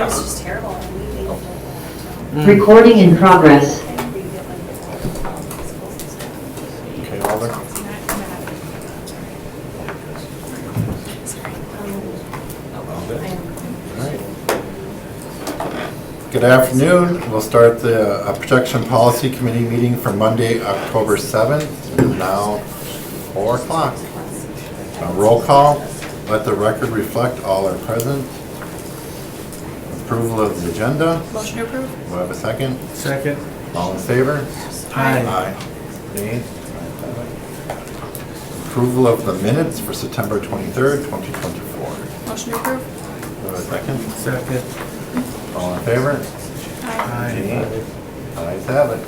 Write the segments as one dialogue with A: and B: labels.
A: It's just terrible.
B: Recording in progress.
C: Okay, Alder. Good afternoon. We'll start the Protection Policy Committee meeting for Monday, October 7th. It's now 4 o'clock. Roll call. Let the record reflect all are present. Approval of the agenda.
A: Motion to approve.
C: Do I have a second?
D: Second.
C: All in favor?
D: Aye.
C: Nay. Approval of the minutes for September 23rd, 2024.
A: Motion to approve.
C: Do I have a second?
D: Second.
C: All in favor?
A: Aye.
C: Nay. Ayes have it.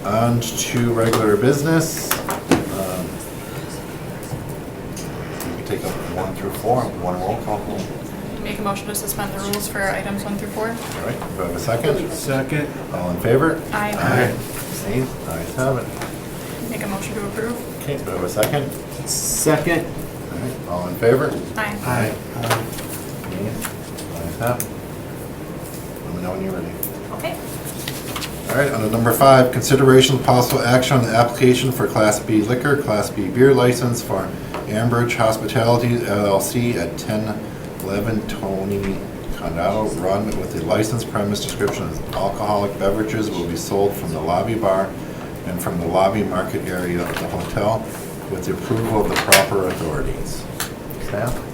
C: On to regular business. We can take up 1 through 4, one roll call.
A: Make a motion to suspend the rules for items 1 through 4.
C: All right, do I have a second?
D: Second.
C: All in favor?
A: Aye.
C: Nay. Ayes have it.
A: Make a motion to approve.
C: Okay, do I have a second?
D: Second.
C: All right, all in favor?
A: Aye.
D: Aye.
C: Nay. Ayes have it. Let me know when you're ready.
A: Okay.
C: All right, under number 5, consideration of possible action on the application for Class B liquor, Class B beer license for Ambridge Hospitality LLC at 1011 Tony Condado Run with the license premise description as alcoholic beverages will be sold from the lobby bar and from the lobby market area of the hotel with the approval of the proper authorities. Staff?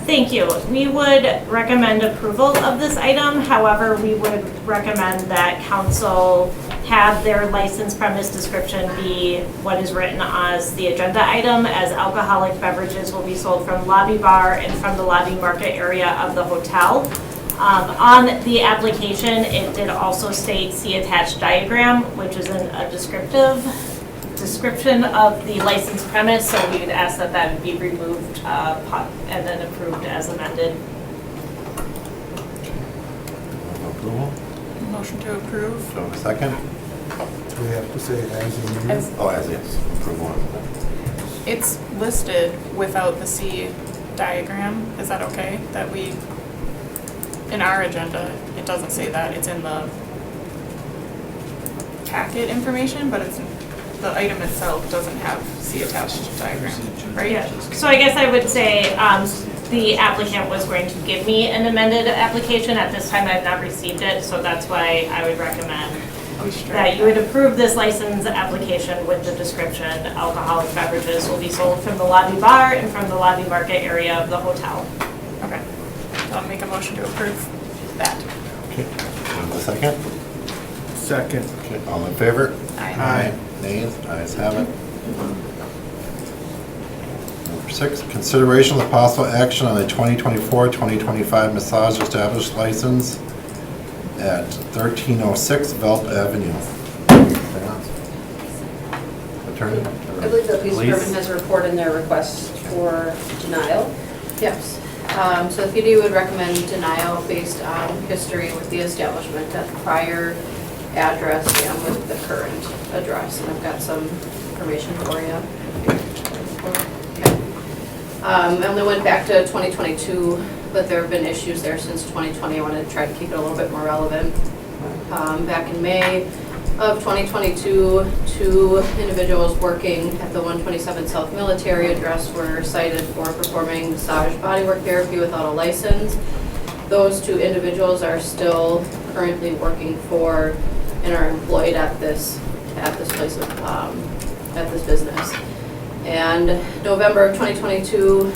E: Thank you. We would recommend approval of this item. However, we would recommend that council have their license premise description be what is written as the agenda item, as alcoholic beverages will be sold from lobby bar and from the lobby market area of the hotel. On the application, it did also state see attached diagram, which is a description of the licensed premise, so we would ask that that be removed and then approved as amended.
C: Approval?
A: Motion to approve.
C: Do I have a second?
D: Do we have to say it as in
A: As
C: Oh, as is. Approval.
A: it's listed without the C diagram, is that okay? That we, in our agenda, it doesn't say that. It's in the packet information, but it's, the item itself doesn't have C attached diagram, right?
E: Yeah. So I guess I would say the applicant was going to give me an amended application. At this time, I've not received it, so that's why I would recommend that you would approve this license application with the description alcoholic beverages will be sold from the lobby bar and from the lobby market area of the hotel.
A: Okay. So I'll make a motion to approve that.
C: Okay. Do I have a second?
D: Second.
C: Okay, all in favor?
D: Aye.
C: Nays? Ayes have it. Number 6, consideration of the possible action on the 2024-2025 massage establishment license at 1306 Velp Avenue. Attorney?
F: I believe the police
C: Police?
F: department has a report in their request for denial. Yes. So the PD would recommend denial based on history with the establishment at the prior address and with the current address. And I've got some information for you. Okay. I only went back to 2022, but there have been issues there since 2020. I wanted to try to keep it a little bit more relevant. Back in May of 2022, 2 individuals working at the 127 South Military address were cited for performing massage bodywork therapy without a license. Those 2 individuals are still currently working for and are employed at this place of at this business. And November of 2022,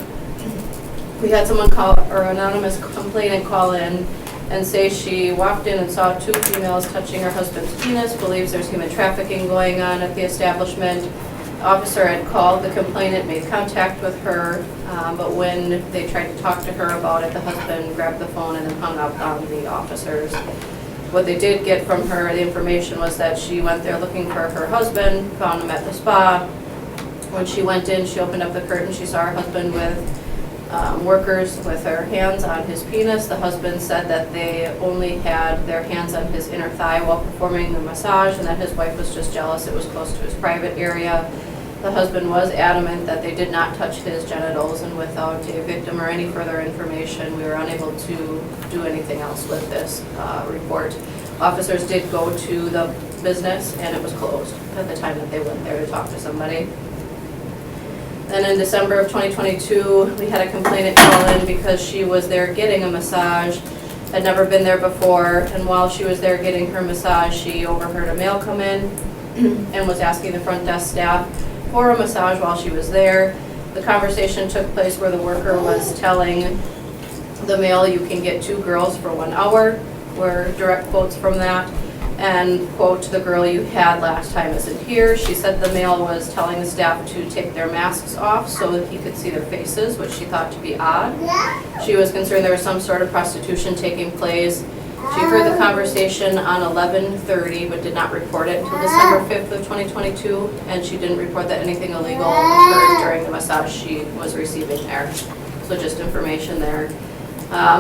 F: we had someone call, or anonymous complainant call in and say she walked in and saw 2 females touching her husband's penis, believes there's human trafficking going on at the establishment. The officer had called the complainant, made contact with her, but when they tried to talk to her about it, the husband grabbed the phone and then hung up on the officers. What they did get from her, the information was that she went there looking for her husband, found him at the spa. When she went in, she opened up the curtain, she saw her husband with workers with their hands on his penis. The husband said that they only had their hands on his inner thigh while performing the massage and that his wife was just jealous it was close to his private area. The The husband was adamant that they did not touch his genitals, and without a victim or any further information, we were unable to do anything else with this report. Officers did go to the business, and it was closed at the time that they went there to talk to somebody. Then in December of 2022, we had a complainant call in because she was there getting a massage, had never been there before, and while she was there getting her massage, she overheard a male come in and was asking the front desk staff for a massage while she was there. The conversation took place where the worker was telling the male, "You can get 2 girls for 1 hour," were direct quotes from that. And quote, "The girl you had last time isn't here." She said the male was telling the staff to take their masks off so that he could see their faces, which she thought to be odd. She was concerned there was some sort of prostitution taking place. She heard the conversation on 11/30 but did not report it until December 5th of 2022, and she didn't report that anything illegal occurred during the massage she was receiving there. So just information there.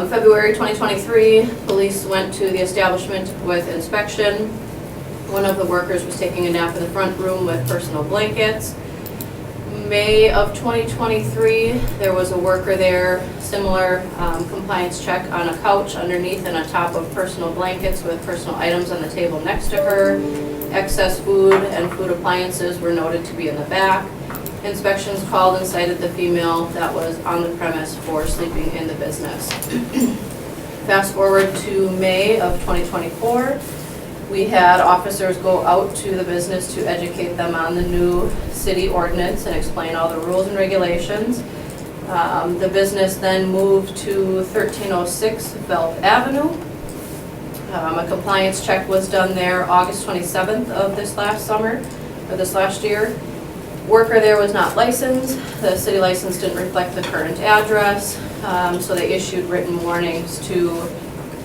F: February 2023, police went to the establishment with inspection. One of the workers was taking a nap in the front room with personal blankets. May of 2023, there was a worker there, similar compliance check on a couch underneath and on top of personal blankets with personal items on the table next to her. Excess food and food appliances were noted to be in the back. Inspections called and cited the female that was on the premise for sleeping in the business. Fast forward to May of 2024, we had officers go out to the business to educate them on the new city ordinance and explain all the rules and regulations. The business then moved to 1306 Velp Avenue. A compliance check was done there August 27th of this last year. Worker there was not licensed. The city license didn't reflect the current address, so they issued written warnings to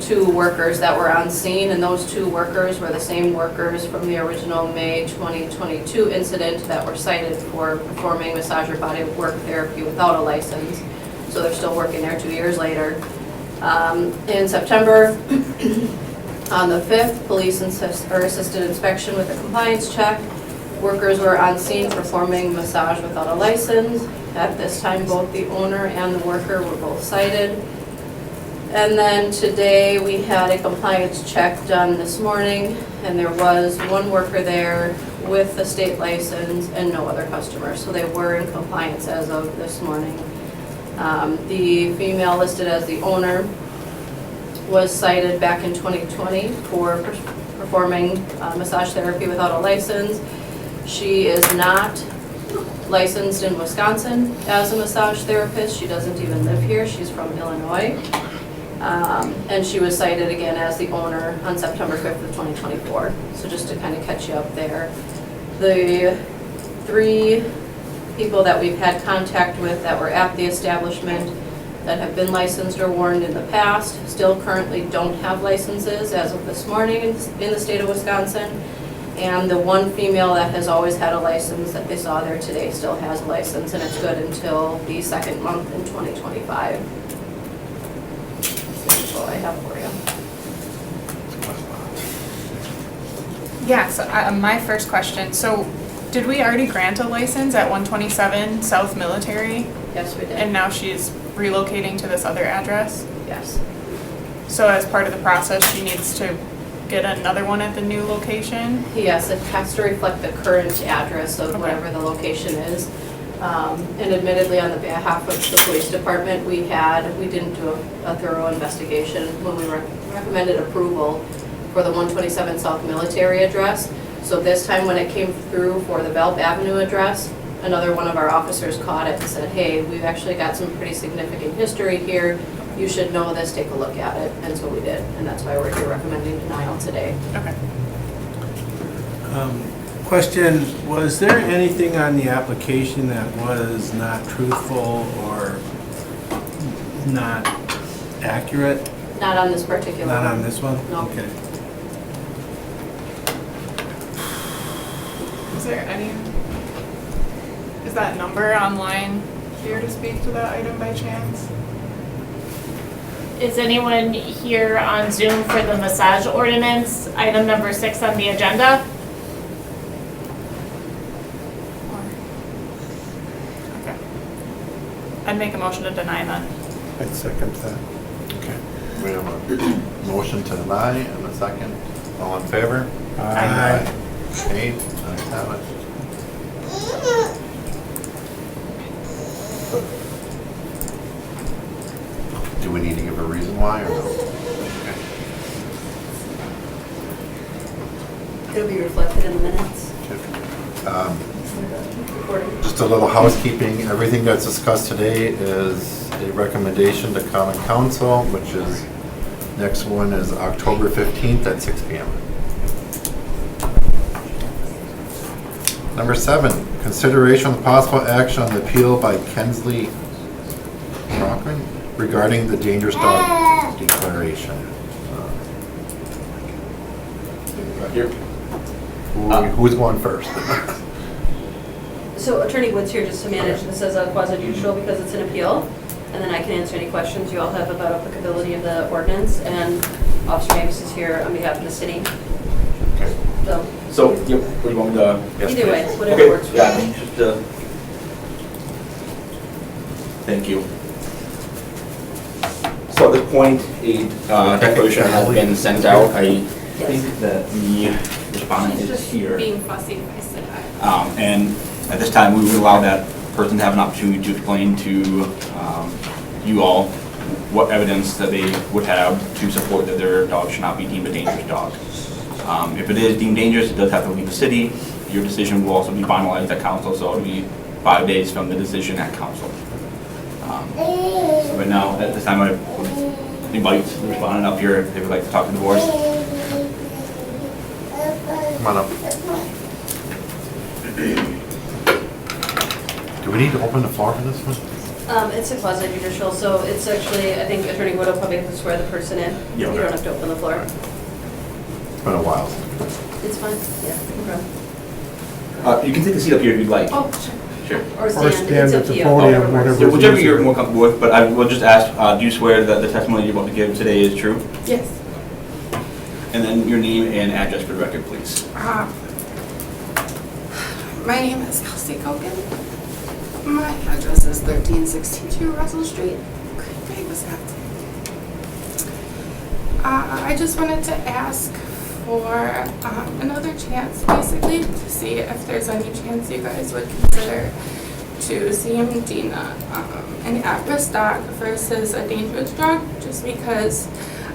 F: 2 workers that were on scene, and those 2 workers were the same workers from the original May 2022 incident that were cited for performing massage or body work therapy without a license. So they're still working there 2 years later. In September, on the 5th, police assisted inspection with a compliance check. Workers were on scene performing massage without a license. At this time, both the owner and the worker were both cited. And then today, we had a compliance check done this morning, and there was 1 worker there with the state license and no other customers. So they were in compliance as of this morning. The female listed as the owner was cited back in 2020 for performing massage therapy without a license. She is not licensed in Wisconsin as a massage therapist. She doesn't even live here. She's from Illinois. And she was cited again as the owner on September 5th of 2024. So just to kind of catch you up there. The 3 people that we've had contact with that were at the establishment that have been licensed or warned in the past still currently don't have licenses as of this morning in the state of Wisconsin. And the 1 female that has always had a license that they saw there today still has a license, and it's good until the 2nd month in 2025. That's all I have for you.
A: Yeah, so my first question, so did we already grant a license at 127 South Military?
F: Yes, we did.
A: And now she's relocating to this other address?
F: Yes.
A: So as part of the process, she needs to get another one at the new location?
F: Yes, it has to reflect the current address of
A: Okay.
F: whatever the location is. And admittedly, on the behalf of the police department, we didn't do a thorough investigation when we recommended approval for the 127 South Military address. So this time when it came through for the Velp Avenue address, another one of our officers caught it and said, "Hey, we've actually got some pretty significant history here. You should know this, take a look at it." And so we did, and that's why we're here recommending denial today.
A: Okay.
D: Question, was there anything on the application that was not truthful or not accurate?
F: Not on this particular one.
D: Not on this one?
F: No.
D: Okay.
A: Is that number online here to speak to that item by chance?
E: Is anyone here on Zoom for the massage ordinance, item number 6 on the agenda?
A: I'd make a motion to deny then.
D: I'd second that.
C: Okay. We have a motion to deny and a second. All in favor?
A: Aye.
C: Okay, ayes have it. Do we need to give a reason why or no? Okay.
F: It'll be reflected in the minutes. Recording.
C: Just a little housekeeping, everything that's discussed today is a recommendation to common council, which is, next one is October 15th at 6 PM. Number 7, consideration of possible action on the appeal by Kensley Cochran regarding the dangerous dog declaration.
B: Here.
C: Who's going first?
F: So Attorney Wood's here just to manage this as a quasi judicial because it's an appeal. And then I can answer any questions you all have about applicability of the ordinance. And Officer Magus is here on behalf of the city.
C: Okay.
F: So
B: So, yep, what do you want me to?
C: Yes,
F: either way,
C: please.
F: whatever
B: Okay,
F: works for
B: yeah,
F: you.
B: just, thank you. So at this point, a declaration has been sent out. I think that the respondent
G: She's
B: is
G: just
B: here.
G: being fussy if I said that.
B: And at this time, we would allow that person to have an opportunity to explain to you all what evidence that they would have to support that their dog should not be deemed a dangerous dog. If it is deemed dangerous, it does have to leave the city. Your decision will also be finalized at council, so it'll be 5 days from the decision at council. But now, at this time, I would invite the respondent up here if they would like to talk to the board.
C: Come on up. Do we need to open the floor for this one?
F: It's a quasi judicial, so it's actually, I think Attorney Wood will probably have to swear the person in.
B: Yeah,
F: You
B: okay.
F: don't have to open the floor.
C: It's been a while.
F: It's fine, yeah, no problem.
B: You can take a seat up here if you'd like.
G: Oh, sure.
B: Sure.
F: Or
D: stand
F: stand,
D: at
F: it's up
D: the
F: to you.
D: podium, whatever.
B: Yeah, whichever you're more comfortable with, but I will just ask, do you swear that the testimony you're about to give today is true?
G: Yes.
B: And then your name and address for the record, please.
G: My name is Kelsey Kogan. My address is 1362 Russell Street, Green Bay, Wisconsin. I just wanted to ask for another chance, basically, to see if there's any chance you guys would consider to CM Dina an at-risk dog versus a dangerous dog, just because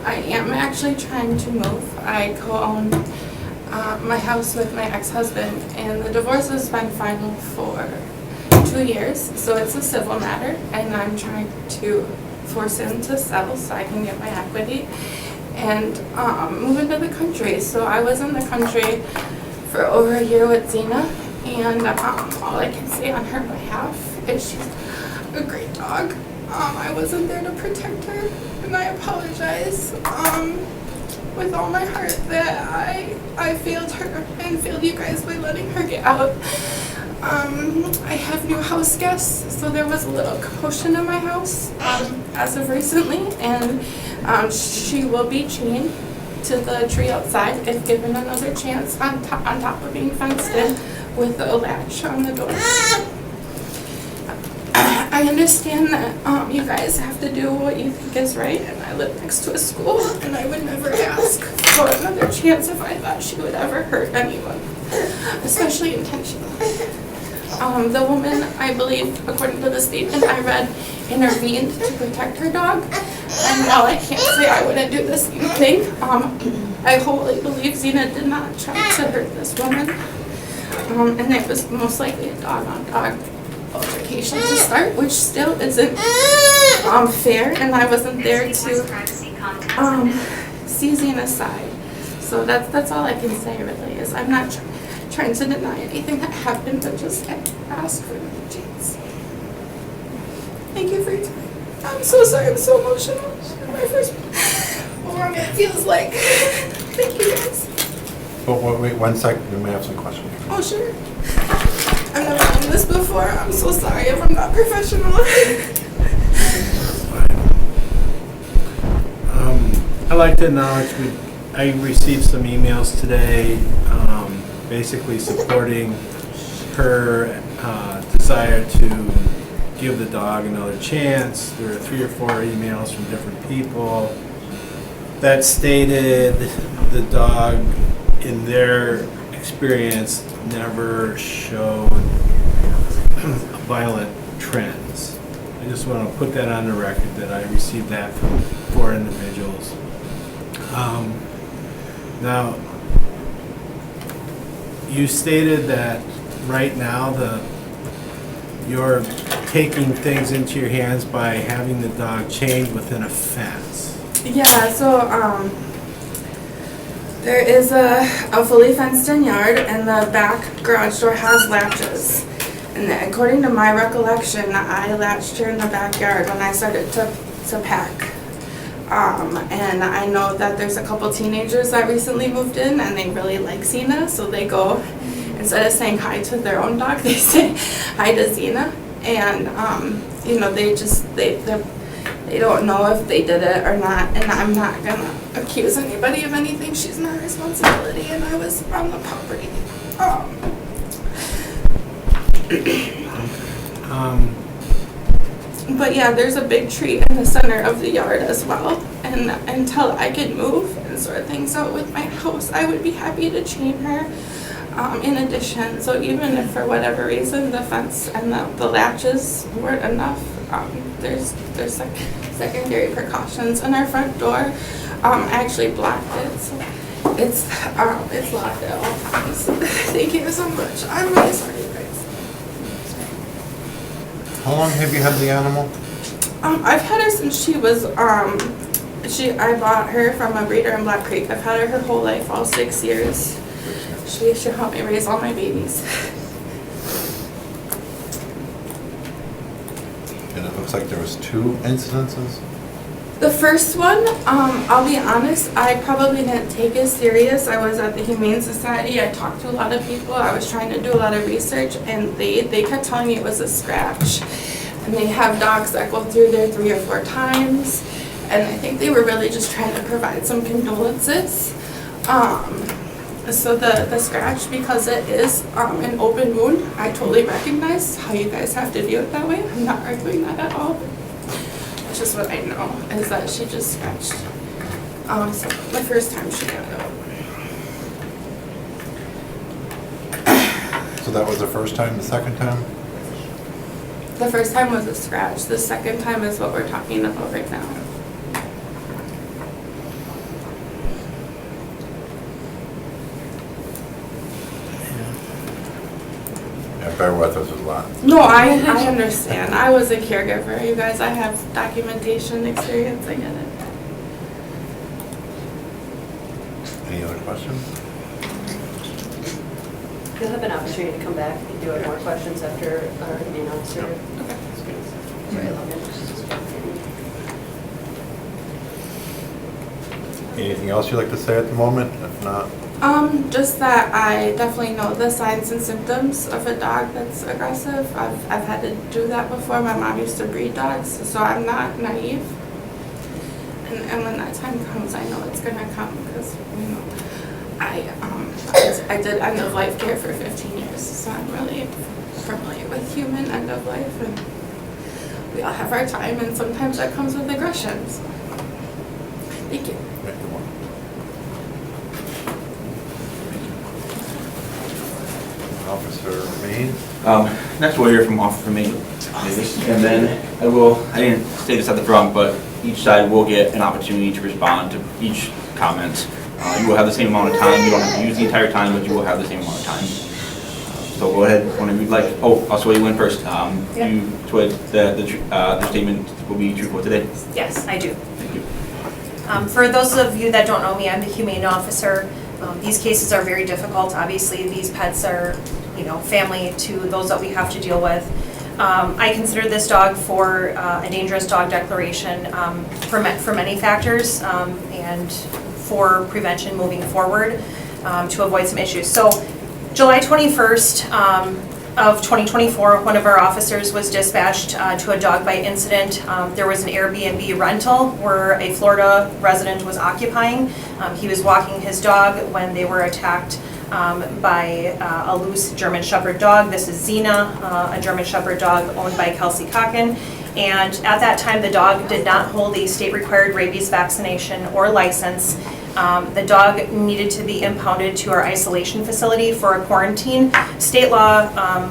G: I am actually trying to move. I co-own my house with my ex-husband, and the divorce has been final for 2 years, so it's a civil matter, and I'm trying to force him to sell so I can get my equity and move into the country. So I was in the country for over a year with Zena, and all I can say on her behalf is she's a great dog. I wasn't there to protect her, and I apologize with all my heart that I failed her and failed you guys by letting her get out. I have new house guests, so there was a little commotion in my house as of recently, and she will be chained to the tree outside if given another chance on top of being fenced in with a latch on the door. I understand that you guys have to do what you think is right, and I live next to a school, and I would never ask for another chance if I thought she would ever hurt anyone, especially intentionally. The woman, I believe, according to the statement I read, intervened to protect her dog, and while I can't say I wouldn't do the same thing, I wholly believe Zena did not try to hurt this woman, and it was most likely a dog-on-dog altercation to start, which still isn't fair, and I wasn't there to see Zena's side. So that's all I can say really, is I'm not trying to deny anything that happened, but just ask for another chance. Thank you for your time. I'm so sorry, I'm so emotional. My first warm it feels like. Thank you guys.
C: Oh, wait 1 second, we may have some questions.
G: Oh, sure. I've never done this before. I'm so sorry if I'm not professional.
D: I'd like to acknowledge I received some emails today, basically supporting her desire to give the dog another chance. There were 3 or 4 emails from different people that stated the dog, in their experience, never showed violent trends. I just want to put that on the record that I received that from 4 individuals. Now, you stated that right now you're taking things into your hands by having the dog chained within a fence.
G: Yeah, so there is a fully fenced in yard and the back garage door has latches. And then according to my recollection, I latched her in the backyard when I started to pack. And I know that there's a couple teenagers that recently moved in and they really like Xena, so they go, instead of saying hi to their own dog, they say hi to Xena. And, you know, they don't know if they did it or not, and I'm not gonna accuse anybody of anything. She's my responsibility, and I was on the property. But yeah, there's a big tree in the center of the yard as well, and until I can move and sort things out with my house, I would be happy to chain her. In addition, so even if for whatever reason the fence and the latches weren't enough, there's secondary precautions in our front door. I actually blocked it, so it's locked at all times. Thank you so much. I'm really sorry, you guys.
C: How long have you had the animal?
G: I've had her since she was I bought her from a breeder in Black Creek. I've had her whole life, all 6 years. She helped me raise all my babies.
C: And it looks like there was 2 incidences?
G: The first one, I'll be honest, I probably didn't take it serious. I was at the Humane Society. I talked to a lot of people. I was trying to do a lot of research, and they kept telling me it was a scratch. And they have dogs that go through there 3 or 4 times. And I think they were really just trying to provide some condolences. So the scratch, because it is an open wound, I totally recognize how you guys have to view it that way. I'm not arguing that at all. It's just what I know, is that she just scratched so the first time she got out.
C: So that was the first time, the second time?
G: The first time was a scratch. The second time is what we're talking about right now.
C: Bear with us a lot.
G: No, I understand. I was a caregiver. You guys, I have documentation experience. I get it.
C: Any other questions?
F: You'll have an opportunity to come back and do more questions after our main officer.
G: Okay.
F: Sorry, Logan.
C: Anything else you'd like to say at the moment? If not,
G: Just that I definitely know the signs and symptoms of a dog that's aggressive. I've had to do that before. My mom used to breed dogs, so I'm not naive. And when that time comes, I know it's gonna come because, you know, I did end of life care for 15 years, so I'm really familiar with human end of life, and we all have our time, and sometimes that comes with aggression. So. Thank you.
C: make the one. Officer Maine?
B: Next we'll hear from Officer Maine. And then I didn't say this at the front, but each side will get an opportunity to respond to each comment. You will have the same amount of time. You don't have to use the entire time, but you will have the same amount of time. So go ahead, whenever you'd like. Oh, I'll swear you in first. You swear the statement will be truthful today?
H: Yes, I do.
B: Thank you.
H: For those of you that don't know me, I'm the humane officer. These cases are very difficult. Obviously, these pets are, family to those that we have to deal with. I consider this dog for a dangerous dog declaration for many factors and for prevention moving forward to avoid some issues. So, July 21st of 2024, one of our officers was dispatched to a dog bite incident. There was an Airbnb rental where a Florida resident was occupying. He was walking his dog when they were attacked by a loose German Shepherd dog. This is Xena, a German Shepherd dog owned by Kelsey Cocken. And at that time, the dog did not hold a state-required rabies vaccination or license. The dog needed to be impounded to our isolation facility for a quarantine. State law,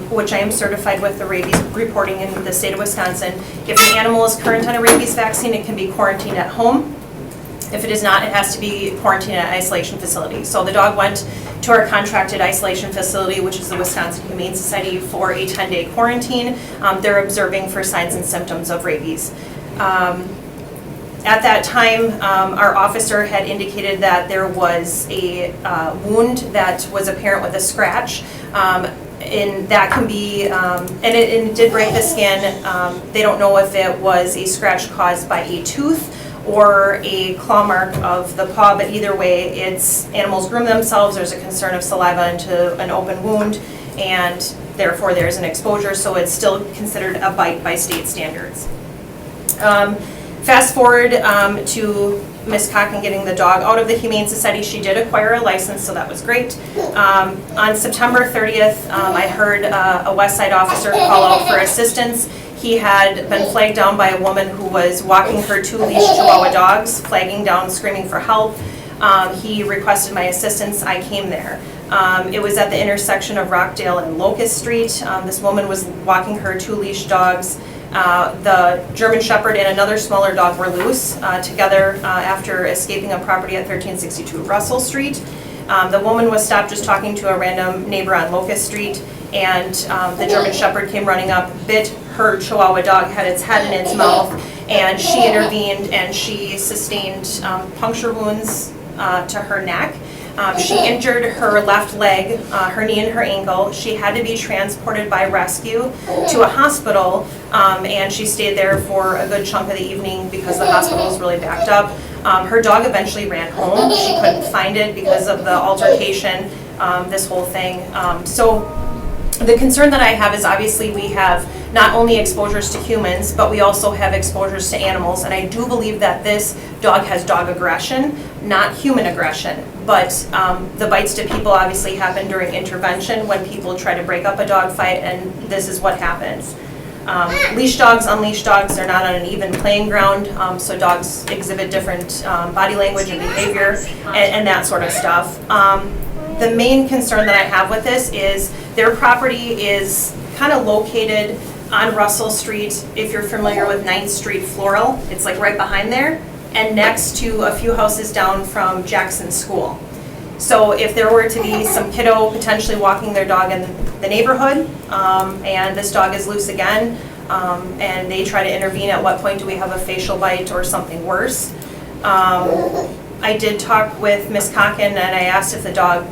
H: which I am certified with the rabies reporting in the state of Wisconsin, if an animal is current on a rabies vaccine, it can be quarantined at home. If it is not, it has to be quarantined at an isolation facility. So the dog went to our contracted isolation facility, which is the Wisconsin Humane Society, for a 10-day quarantine. They're observing for signs and symptoms of rabies. At that time, our officer had indicated that there was a wound that was apparent with a scratch. And that can be, and it did break the skin. They don't know if it was a scratch caused by a tooth or a claw mark of the paw, but either way, it's animals groom themselves. There's a concern of saliva into an open wound, and therefore there's an exposure, so it's still considered a bite by state standards. Fast forward to Ms. Cocken getting the dog out of the Humane Society. She did acquire a license, so that was great. On September 30th, I heard a West Side officer call out for assistance. He had been flagged down by a woman who was walking her 2 leash Chihuahua dogs, flagging down, screaming for help. He requested my assistance. I came there. It was at the intersection of Rockdale and Locust Street. This woman was walking her 2 leash dogs. The German Shepherd and another smaller dog were loose together after escaping a property at 1362 Russell Street. The woman was stopped just talking to a random neighbor on Locust Street, and the German Shepherd came running up, bit her Chihuahua dog, had its head in its mouth, and she intervened and she sustained puncture wounds to her neck. She injured her left leg, her knee and her ankle. She had to be transported by rescue to a hospital, and she stayed there for a good chunk of the evening because the hospital was really backed up. Her dog eventually ran home. She couldn't find it because of the altercation, this whole thing. So the concern that I have is obviously we have not only exposures to humans, but we also have exposures to animals. And I do believe that this dog has dog aggression, not human aggression. But the bites to people obviously happen during intervention when people try to break up a dog fight, and this is what happens. Leash dogs, unleashed dogs, they're not on an even playing ground, so dogs exhibit different body language and behavior and that sort of stuff. The main concern that I have with this is their property is kind of located on Russell Street. If you're familiar with 9th Street Floral, it's like right behind there, and next to a few houses down from Jackson School. So if there were to be some kiddo potentially walking their dog in the neighborhood, and this dog is loose again, and they try to intervene, at what point do we have a facial bite or something worse? I did talk with Ms. Cocken, and I asked if the dog,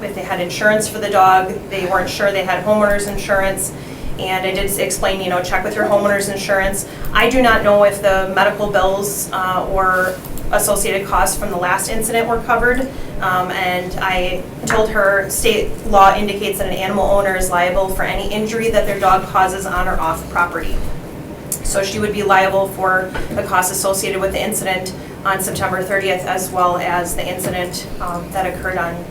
H: if they had insurance for the dog. They weren't sure. They had homeowners insurance, and I did explain, you know, check with your homeowners insurance. I do not know if the medical bills or associated costs from the last incident were covered, and I told her state law indicates that an animal owner is liable for any injury that their dog causes on or off property. So she would be liable for the costs associated with the incident on September 30th, as well as the incident that occurred on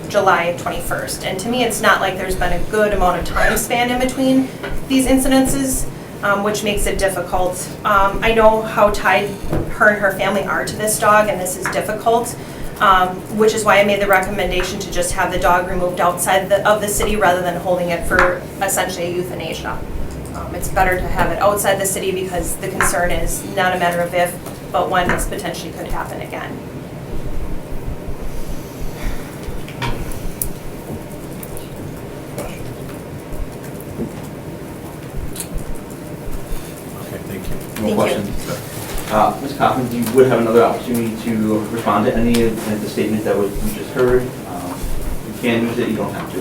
H: July 21st. And to me, it's not like there's been a good amount of time span in between these incidences, which makes it difficult. I know how tied her and her family are to this dog, and this is difficult, which is why I made the recommendation to just have the dog removed outside of the city rather than holding it for essentially a euthanasia. It's better to have it outside the city because the concern is not a matter of if, but when this potentially could happen again.
C: Okay, thank you.
B: No
H: Thank you.
B: questions? Ms. Coffin, you would have another opportunity to respond to any of the statements that you just heard. You can use it, you don't have to.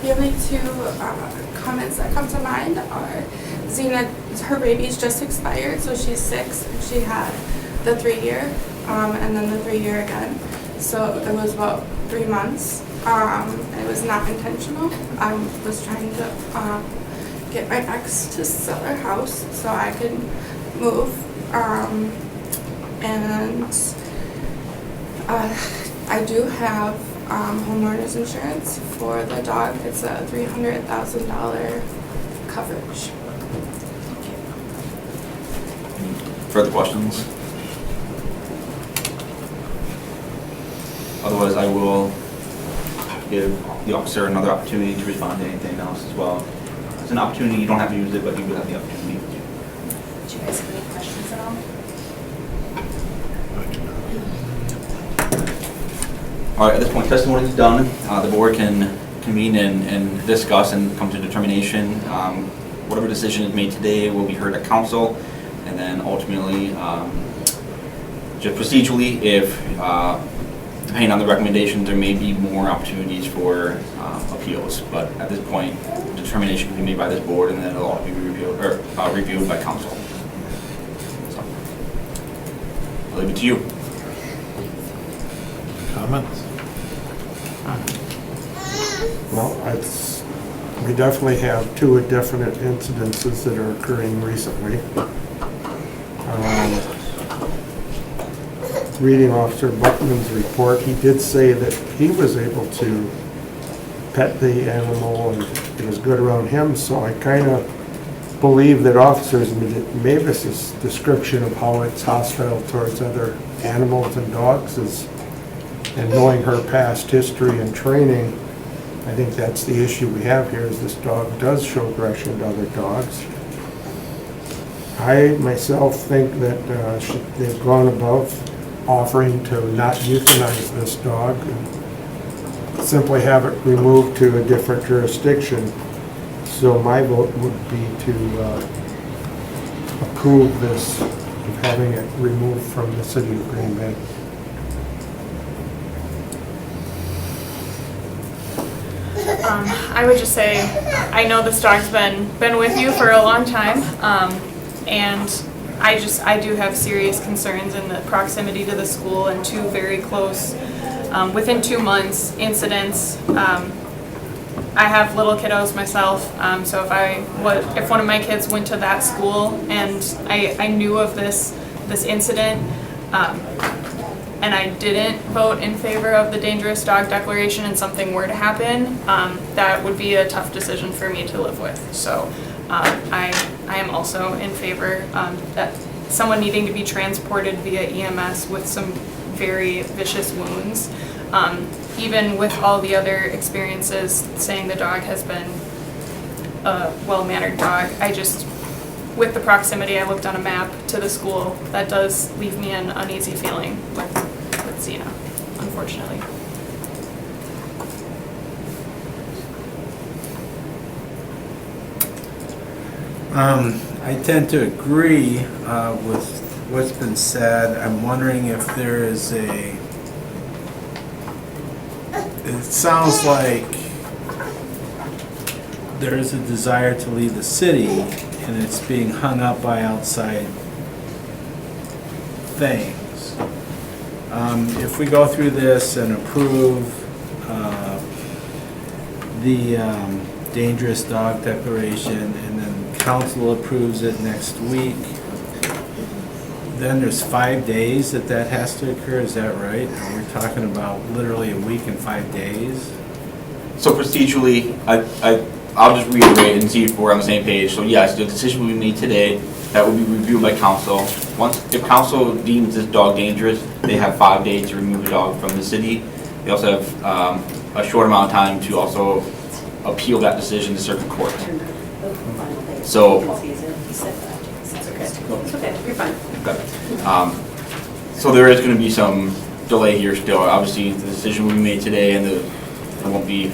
G: The only two comments that come to mind are Xena, her baby's just expired, so she's 6. She had the 3-year and then the 3-year again. So it was about 3 months. It was not intentional. I was trying to get my ex to sell our house so I could move. And I do have homeowners insurance for the dog. It's a $300,000 coverage.
B: Further questions? Otherwise, I will give the officer another opportunity to respond to anything else as well. It's an opportunity, you don't have to use it, but you will have the opportunity.
H: Do you guys have any questions at all?
B: All right, at this point, testimony is done. The board can convene and discuss and come to determination. Whatever decision is made today will be heard at council, and then ultimately, just procedurally, if depending on the recommendation, there may be more opportunities for appeals. But at this point, determination can be made by this board, and then it'll all be reviewed by council. So, I'll leave it to you.
C: Comments?
I: Well, we definitely have two definite incidences that are occurring recently. Reading Officer Buckman's report, he did say that he was able to pet the animal and it was good around him, so I kind of believe that Officer Mavis's description of how it's hostile towards other animals and dogs is, and knowing her past history and training, I think that's the issue we have here, is this dog does show aggression to other dogs. I myself think that they've gone above offering to not euthanize this dog and simply have it removed to a different jurisdiction. So my vote would be to approve this, of having it removed from the city of Green Bay.
A: I would just say, I know this dog's been with you for a long time, and I do have serious concerns in the proximity to the school and two very close, within 2 months, incidents. I have little kiddos myself, so if one of my kids went to that school and I knew of this incident, and I didn't vote in favor of the dangerous dog declaration and something were to happen, that would be a tough decision for me to live with. So I am also in favor that someone needing to be transported via EMS with some very vicious wounds, even with all the other experiences saying the dog has been a well-mannered dog. With the proximity, I looked on a map to the school, that does leave me an uneasy feeling with Xena, unfortunately.
D: I tend to agree with what's been said. I'm wondering if there is it sounds like there is a desire to leave the city and it's being hung up by outside things. If we go through this and approve the dangerous dog declaration and then council approves it next week, then there's 5 days that has to occur, is that right? And we're talking about literally a week and 5 days?
B: So procedurally, I'll just reiterate and see if we're on the same page. So yes, the decision we made today, that will be reviewed by council. If council deems this dog dangerous, they have 5 days to remove the dog from the city. They also have a short amount of time to also appeal that decision to circuit court. So,
F: It's okay, you're fine.
B: so there is going to be some delay here still. Obviously, the decision we made today and it won't be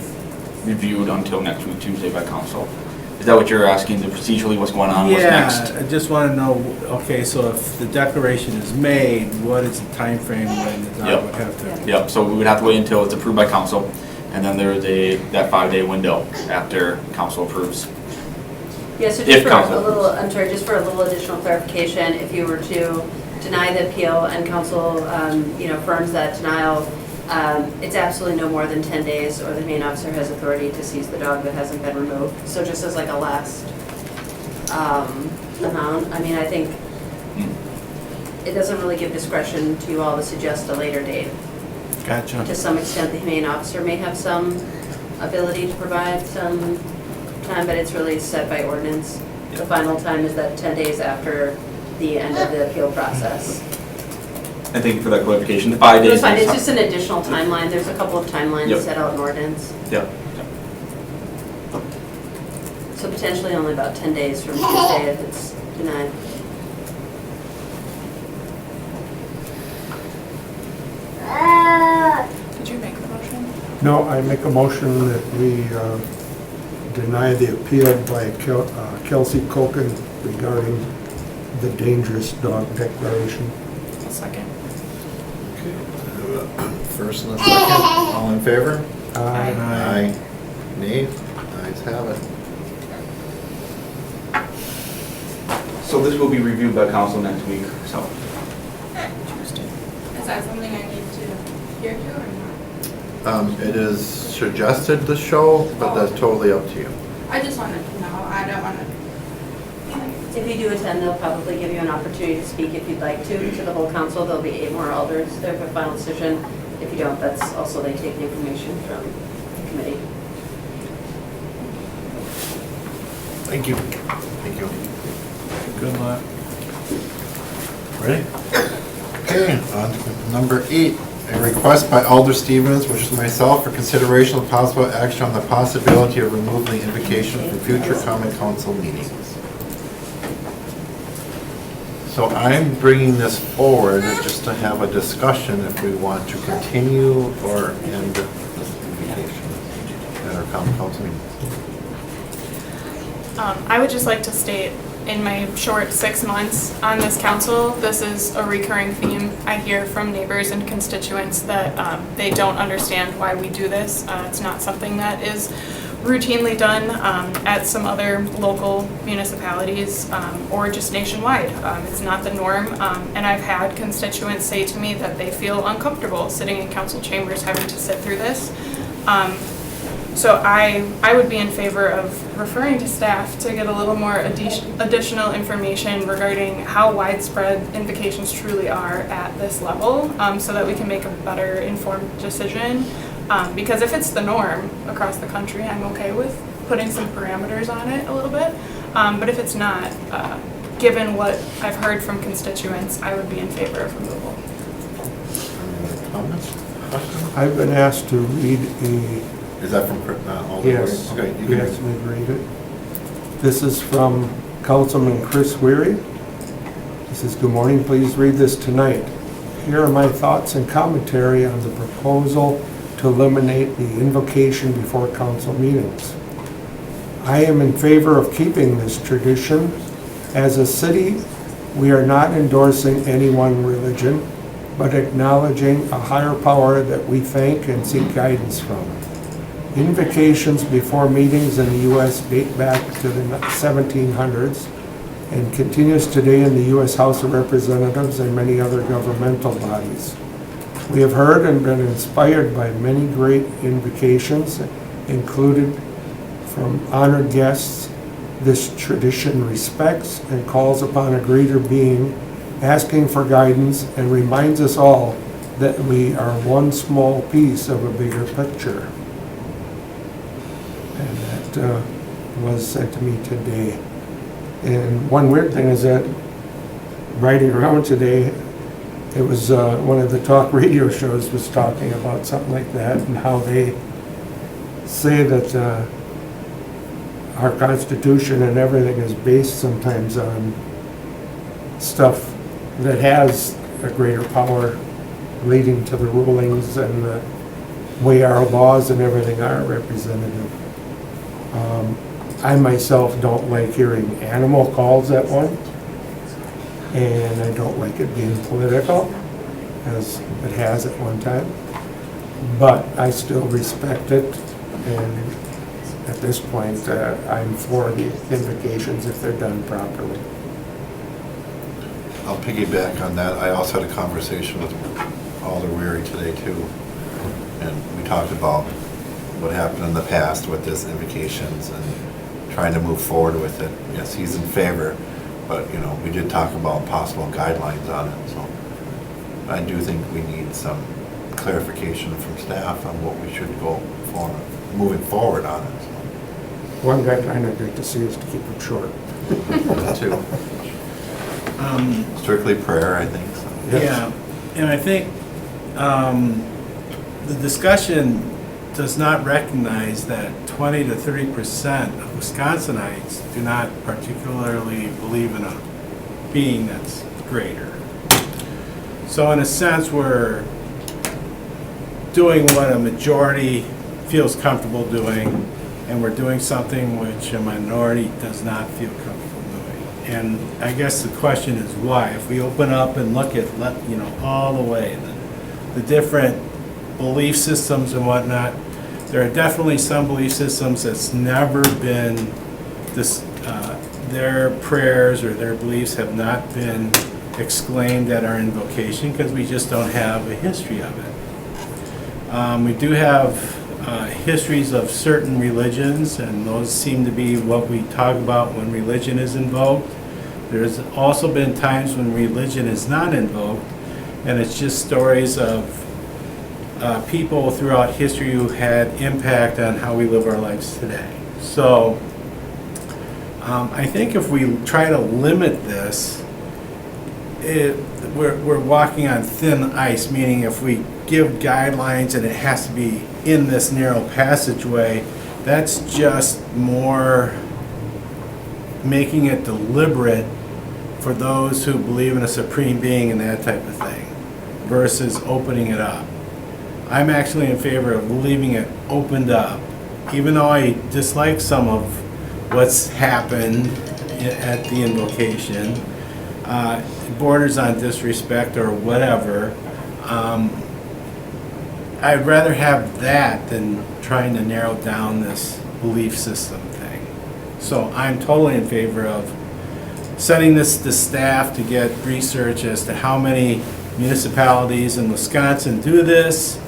B: reviewed until next week, Tuesday, by council. Is that what you're asking, procedurally what's going on, what's next?
D: Yeah, I just want to know, okay, so if the declaration is made, what is the time frame when the dog would have to?
B: Yep, so we would have to wait until it's approved by council, and then there is that 5-day window after council approves.
F: Yeah, so
B: If
F: just for
B: council
F: a little, I'm sorry, just for a little additional clarification, if you were to deny the appeal and council, affirms that denial, it's absolutely no more than 10 days, or the main officer has authority to seize the dog that hasn't been removed. So just as like a last amount, I mean, I think it doesn't really give discretion to you all to suggest a later date.
D: Gotcha.
F: To some extent, the humane officer may have some ability to provide some time, but it's really set by ordinance. The final time is that 10 days after the end of the appeal process.
B: And thank you for that clarification. The 5 days.
F: It's fine,
B: is-
F: it's just an additional timeline. There's a couple of timelines
B: Yep.
F: set out in ordinance.
B: Yep.
F: So potentially only about 10 days from Tuesday if it's denied.
A: Did you make the motion?
I: No, I make a motion that we deny the appeal by Kelsey Koken regarding the dangerous dog declaration.
A: A second.
C: First and a second, all in favor?
A: Aye.
C: Aye. Nay? Ayes have it.
B: So this will be reviewed by council next week, so.
G: Is that something I need to adhere to or not?
C: It is suggested to show, but that's totally up to you.
G: I just wanted to know, I don't want to.
F: If you do attend, they'll probably give you an opportunity to speak if you'd like to the whole council. There'll be 8 more alders there for final decision. If you don't, that's also, they take the information from the committee.
C: Thank you. Thank you.
D: Good luck.
C: Ready? Okay, on to number 8. A request by Alder Stevens, which is myself, for consideration of possible action on the possibility of removing the invocation from future common council meetings. So I'm bringing this forward just to have a discussion if we want to continue or end this invocation at our common council meeting.
A: I would just like to state, in my short 6 months on this council, this is a recurring theme. I hear from neighbors and constituents that they don't understand why we do this. It's not something that is routinely done at some other local municipalities or just nationwide. It's not the norm, and I've had constituents say to me that they feel uncomfortable sitting in council chambers having to sit through this. So I would be in favor of referring to staff to get a little more additional information regarding how widespread invocations truly are at this level, so that we can make a better informed decision. Because if it's the norm across the country, I'm okay with putting some parameters on it a little bit. But if it's not, given what I've heard from constituents, I would be in favor of removal.
C: Any other comments? Questions?
I: I've been asked to read a
C: Is that from Alder?
I: Yes.
C: Okay, you
I: You
C: can.
I: asked me to read it. This is from Councilman Chris Weary. He says, "Good morning, please read this tonight. Here are my thoughts and commentary on the proposal to eliminate the invocation before council meetings. I am in favor of keeping this tradition. As a city, we are not endorsing any one religion, but acknowledging a higher power that we thank and seek guidance from. Invocations before meetings in the U.S. date back to the 1700s and continues today in the U.S. House of Representatives and many other governmental bodies. We have heard and been inspired by many great invocations, included from honored guests. This tradition respects and calls upon a greater being, asking for guidance, and reminds us all that we are one small piece of a bigger picture." And that was sent to me today. And one weird thing is that riding around today, it was one of the talk radio shows was talking about something like that and how they say that our Constitution and everything is based sometimes on stuff that has a greater power leading to the rulings and the way our laws and everything are representative. I myself don't like hearing animal calls at one, and I don't like it being political, as it has at one time. But I still respect it, and at this point, I'm for the invocations if they're done properly.
C: I'll piggyback on that. I also had a conversation with Alder Weary today too. And we talked about what happened in the past with this invocations and trying to move forward with it. Yes, he's in favor, but you know, we did talk about possible guidelines on it, so I do think we need some clarification from staff on what we should go for, moving forward on it.
I: One guideline I'd like to see is to keep them short.
C: That too. Strictly prayer, I think, so.
D: Yeah, and I think the discussion does not recognize that 20 to 30% of Wisconsinites do not particularly believe in a being that's greater. So in a sense, we're doing what a majority feels comfortable doing, and we're doing something which a minority does not feel comfortable doing. And I guess the question is why? If we open up and look at, all the way, the different belief systems and whatnot, there are definitely some belief systems that's never been this, their prayers or their beliefs have not been exclaimed at our invocation because we just don't have a history of it. We do have histories of certain religions, and those seem to be what we talk about when religion is invoked. There's also been times when religion is not invoked, and it's just stories of people throughout history who had impact on how we live our lives today. So I think if we try to limit this, we're walking on thin ice, meaning if we give guidelines and it has to be in this narrow passageway, that's just more making it deliberate for those who believe in a supreme being and that type of thing, versus opening it up. I'm actually in favor of leaving it opened up, even though I dislike some of what's happened at the invocation. It borders on disrespect or whatever. I'd rather have that than trying to narrow down this belief system thing. So I'm totally in favor of sending this to staff to get research as to how many municipalities in Wisconsin do this,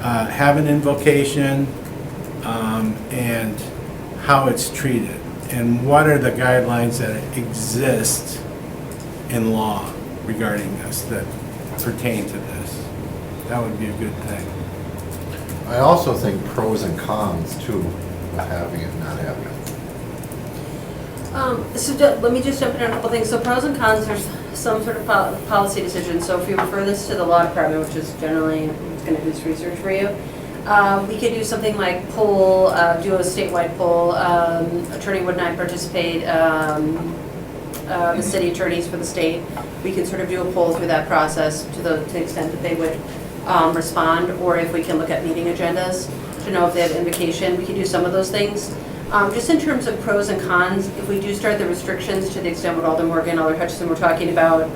D: have an invocation, and how it's treated, and what are the guidelines that exist in law regarding this that pertain to this. That would be a good thing.
C: I also think pros and cons too, with having it and not having it.
F: Let me just jump in on a couple things. So pros and cons, there's some sort of policy decision. So if you refer this to the law department, which is generally going to do this research for you, we could do something like poll, do a statewide poll. Attorney would not participate. The city attorneys for the state, we can sort of do a poll through that process to the extent that they would respond, or if we can look at meeting agendas to know if they have invocation, we can do some of those things. Just in terms of pros and cons, if we do start the restrictions to the extent what Alder Morgan, Alder Hutchison were talking about,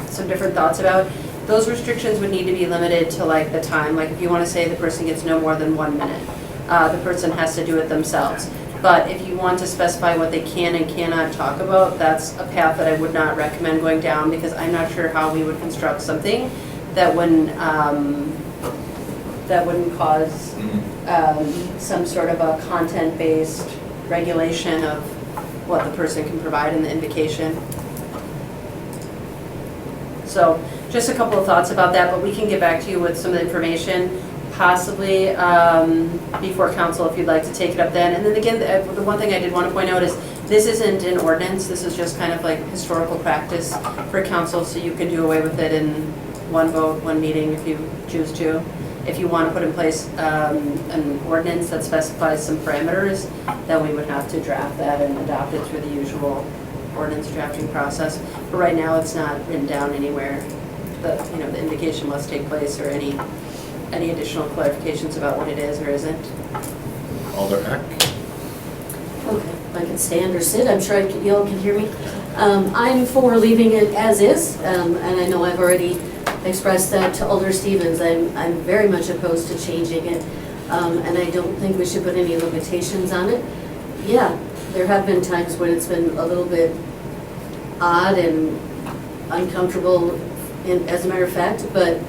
F: some different thoughts about, those restrictions would need to be limited to like the time. Like if you want to say the person gets no more than 1 minute, the person has to do it themselves. But if you want to specify what they can and cannot talk about, that's a path that I would not recommend going down, because I'm not sure how we would construct something that wouldn't cause some sort of a content-based regulation of what the person can provide in the invocation. So just a couple of thoughts about that, but we can get back to you with some of the information, possibly before council if you'd like to take it up then. And then again, the one thing I did want to point out is this isn't an ordinance. This is just kind of like historical practice for council, so you can do away with it in one vote, one meeting if you choose to. If you want to put in place an ordinance that specifies some parameters, then we would have to draft that and adopt it through the usual ordinance drafting process. But right now, it's not written down anywhere that the invocation must take place, or any additional clarifications about what it is or isn't.
C: Alder Eck?
J: Okay, if I can stand or sit, I'm sure you all can hear me. I'm for leaving it as is, and I know I've already expressed that to Alder Stevens. I'm very much opposed to changing it, and I don't think we should put any limitations on it. Yeah, there have been times when it's been a little bit odd and uncomfortable, as a matter of fact, but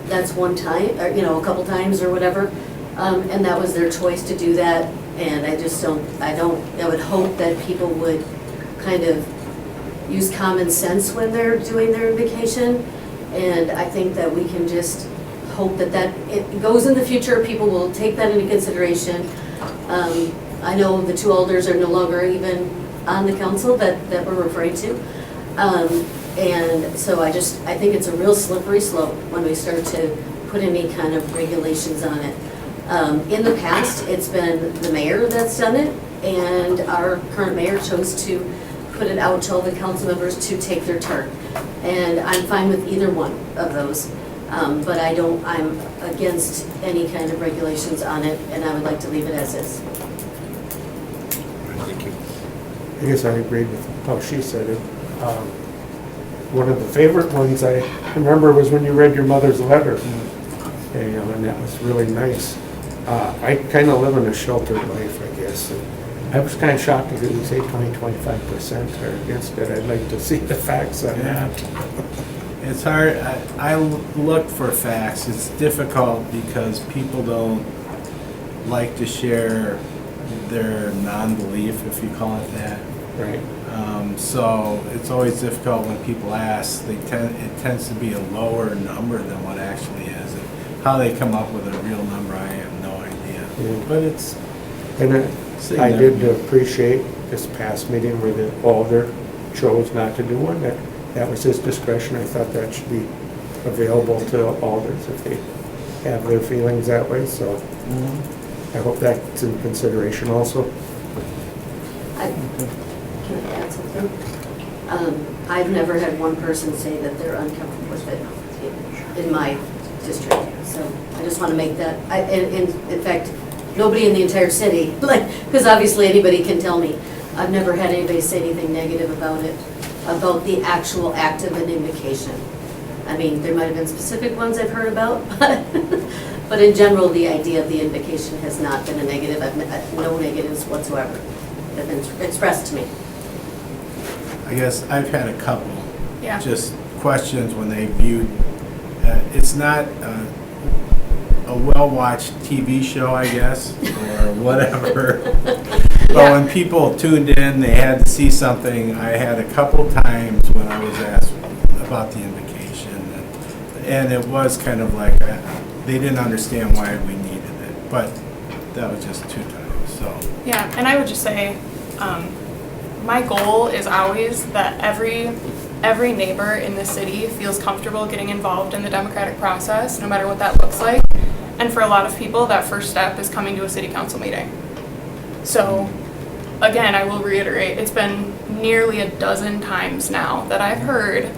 J: that's one time, or a couple times or whatever, and that was their choice to do that. And I would hope that people would kind of use common sense when they're doing their invocation. And I think that we can just hope that it goes in the future, people will take that into consideration. I know the two elders are no longer even on the council that we're referring to. And so I think it's a real slippery slope when we start to put any kind of regulations on it. In the past, it's been the mayor that's done it, and our current mayor chose to put it out to all the council members to take their turn. And I'm fine with either one of those. But I'm against any kind of regulations on it, and I would like to leave it as is.
C: Thank you.
I: I guess I agreed with how she said it. One of the favorite ones I remember was when you read your mother's letter. And that was really nice. I kind of live in a sheltered life, I guess. And I was kind of shocked to hear you say 20-25% are against it. I'd like to see the facts on that.
D: It's hard, I look for facts. It's difficult because people don't like to share their non-belief, if you call it that.
I: Right.
D: So it's always difficult when people ask. It tends to be a lower number than what actually is. And how they come up with a real number, I have no idea.
I: Yeah.
D: But it's
I: And I did appreciate this past meeting where the alder chose not to do one. That was his discretion. I thought that should be available to alders if they have their feelings that way. So I hope that's in consideration also.
J: Can I add something? I've never had one person say that they're uncomfortable with it in my district. So I just want to make that, in fact, nobody in the entire city, because obviously anybody can tell me. I've never had anybody say anything negative about it, about the actual act of an invocation. I mean, there might have been specific ones I've heard about, but in general, the idea of the invocation has not been a negative. No negatives whatsoever have been expressed to me.
D: I guess I've had a couple,
A: Yeah.
D: just questions when they viewed, it's not a well-watched TV show, I guess, or whatever. But when people tuned in, they had to see something. I had a couple times when I was asked about the invocation, and it was kind of like, they didn't understand why we needed it, but that was just 2 times, so.
A: Yeah, and I would just say, my goal is always that every neighbor in the city feels comfortable getting involved in the democratic process, no matter what that looks like. And for a lot of people, that first step is coming to a city council meeting. So, again, I will reiterate, it's been nearly a dozen times now that I've heard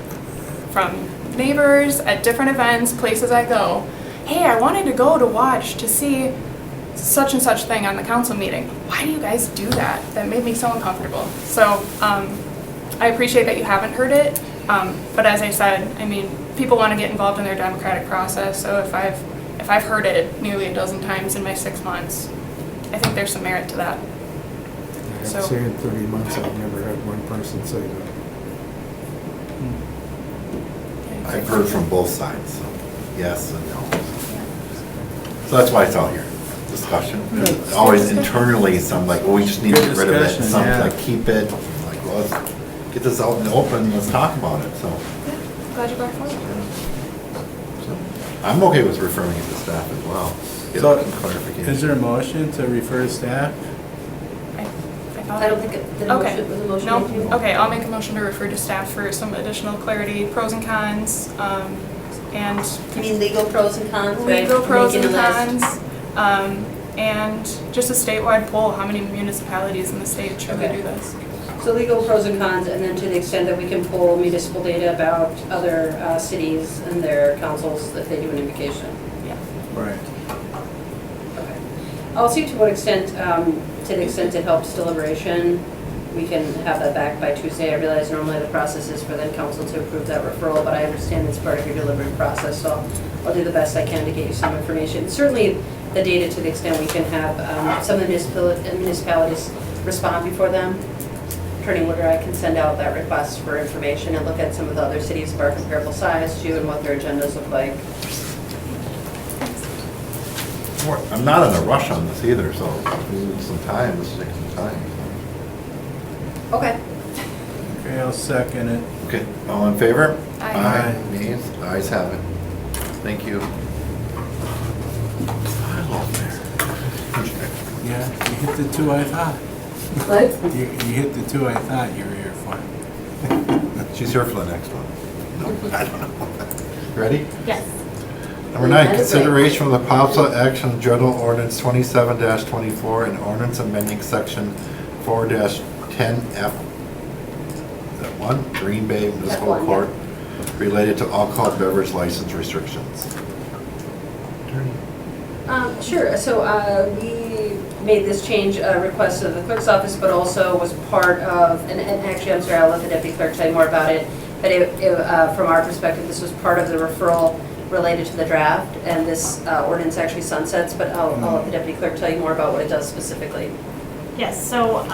A: from neighbors at different events, places I go, hey, I wanted to go to watch to see such and such thing on the council meeting. Why do you guys do that? That made me so uncomfortable. So I appreciate that you haven't heard it, but as I said, I mean, people want to get involved in their democratic process. So if I've heard it nearly a dozen times in my 6 months, I think there's some merit to that.
I: I have
A: So-
I: to say in 30 months, I've never had one person say that.
C: I've heard from both sides, so yes and no. So that's why it's out here, discussion. Always internally, some like, well, we just need to get rid of it.
D: Discussion,
C: Some
D: yeah.
C: like, keep it. I'm like, well, let's get this out in the open, let's talk about it, so.
A: Glad you brought it forward.
C: So, I'm okay with referring it to staff as well. Get
D: So,
C: clarification.
D: is there a motion to refer to staff?
A: I thought
J: I don't think the motion was a motion.
A: No?
J: made to you?
A: Okay, I'll make a motion to refer to staff for some additional clarity, pros and cons, and
J: You mean legal pros and cons, right?
A: legal pros and
J: Making a list.
A: cons, and just a statewide poll, how many municipalities in the state truly
F: Okay.
A: do this?
F: So legal pros and cons, and then to the extent that we can pull municipal data about other cities and their councils if they do an invocation.
D: Right.
F: Okay. I'll see to what extent, to the extent it helps deliberation, we can have that back by Tuesday. I realize normally the process is for the council to approve that referral, but I understand it's part of your delivery process, so I'll do the best I can to get you some information. Certainly, the data to the extent we can have some of the municipalities respond before them. Attorney Woodard, I can send out that request for information and look at some of the other cities of our comparable size too and what their agendas look like.
C: I'm not in a rush on this either, so if we need some time, let's take some time.
F: Okay.
D: Okay, I'll second it.
C: Okay, all in favor?
A: Aye.
C: Nays? Ayes have it. Thank you.
D: Yeah, you hit the two I thought.
J: What?
D: You hit the two I thought you were here for.
C: She's here for the next one. No, I don't know. Ready?
E: Yes.
C: Number 9,
J: That is right.
C: consideration of the possible action General Ordinance 27-24 and ordinance amending section 4-10F. Is that 1? Green Bay Municipal
J: one, yeah.
C: Court related to alcohol beverage license restrictions. Attorney.
F: Sure, so we made this change, request of the clerk's office, but also was part of, and actually, I'm sorry, I'll let the deputy clerk tell you more about it, but from our perspective, this was part of the referral related to the draft, and this ordinance actually sunsets, but I'll let the deputy clerk tell you more about what it does specifically.
E: Yes, so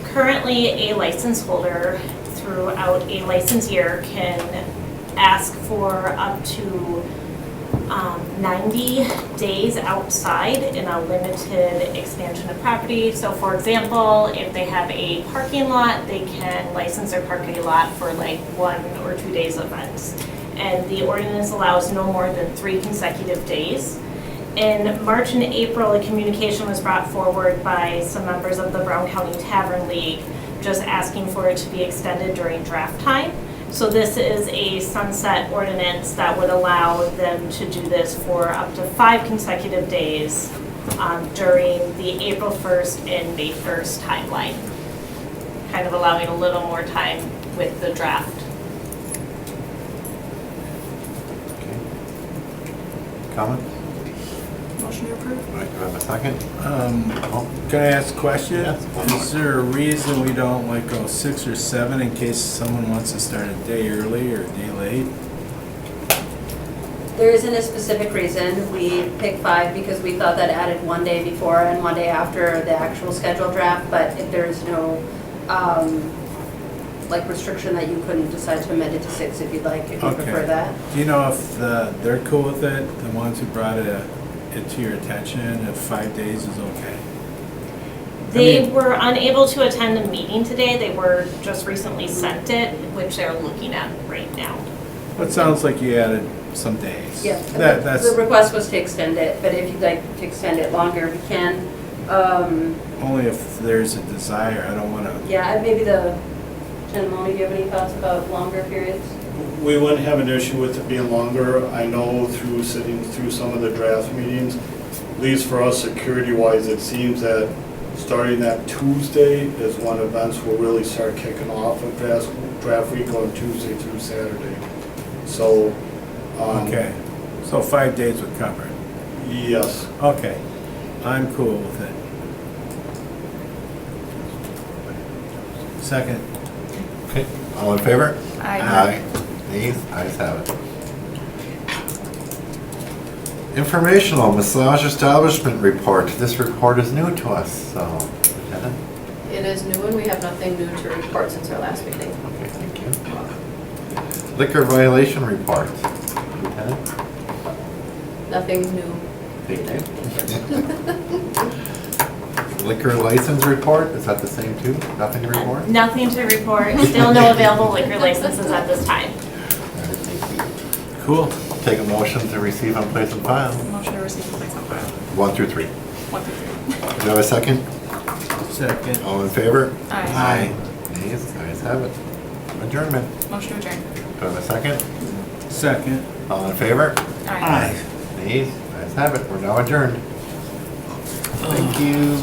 E: currently a license holder throughout a license year can ask for up to 90 days outside in a limited expansion of property. So for example, if they have a parking lot, they can license their parking lot for like 1 or 2 days events. And the ordinance allows no more than 3 consecutive days. In March and April, a communication was brought forward by some members of the Brown County Tavern League, just asking for it to be extended during draft time. So this is a sunset ordinance that would allow them to do this for up to 5 consecutive days during the April 1st and May 1st timeline, kind of allowing a little more time with the draft.
C: Okay. Comments?
A: Motion to approve.
C: All right, do I have a second?
D: Can I ask a question?
C: Yes.
D: Is there a reason we don't like go 6 or 7 in case someone wants to start a day early or a day late?
F: There isn't a specific reason. We picked 5 because we thought that added 1 day before and 1 day after the actual scheduled draft, but if there's no, like restriction that you couldn't decide to amend it to 6 if you'd like, if you
D: Okay.
F: prefer that.
D: Do you know if they're cool with it, the ones who brought it to your attention, if 5 days is okay?
E: They
D: mean-
E: were unable to attend the meeting today. They were just recently sent it, which they're looking at right now.
D: Well, it sounds like you added some days.
F: Yeah,
D: That's
F: the request was to extend it, but if you'd like to extend it longer, we can.
D: only if there's a desire, I don't wanna,
F: Yeah, maybe the, Jen, do you have any thoughts about longer periods?
K: We wouldn't have an issue with it being longer. I know through sitting through some of the draft meetings, at least for us security-wise, it seems that starting that Tuesday is when events will really start kicking off of draft week on Tuesday through Saturday. So,
D: okay. So 5 days would cover it.
K: yes.
D: Okay, I'm cool with it. Second.
C: Okay, all in favor?
A: Aye.
C: Nays? Ayes have it. Informational massage establishment report. This report is new to us, so, Lieutenant?
F: It is new and we have nothing new to report since our last meeting.
C: Okay, thank you. Liquor violation report. Lieutenant?
F: Nothing new.
C: Thank you. Liquor license report, is that the same too? Nothing to report?
E: Nothing to report. Still no available liquor licenses at this time.
C: All right, thank you.
D: Cool.
C: Take a motion to receive and place on file.
A: Motion to receive and place on file.
C: 1 through 3.
A: 1 through 3.
C: Do you have a second?
D: Second.
C: All in favor?
A: Aye.
C: Nays? Ayes have it. Adjournment.
A: Motion to adjourn.
C: Do I have a second?
D: Second.
C: All in favor?
A: Aye.
C: Nays? Ayes have it. We're now adjourned. Thank you.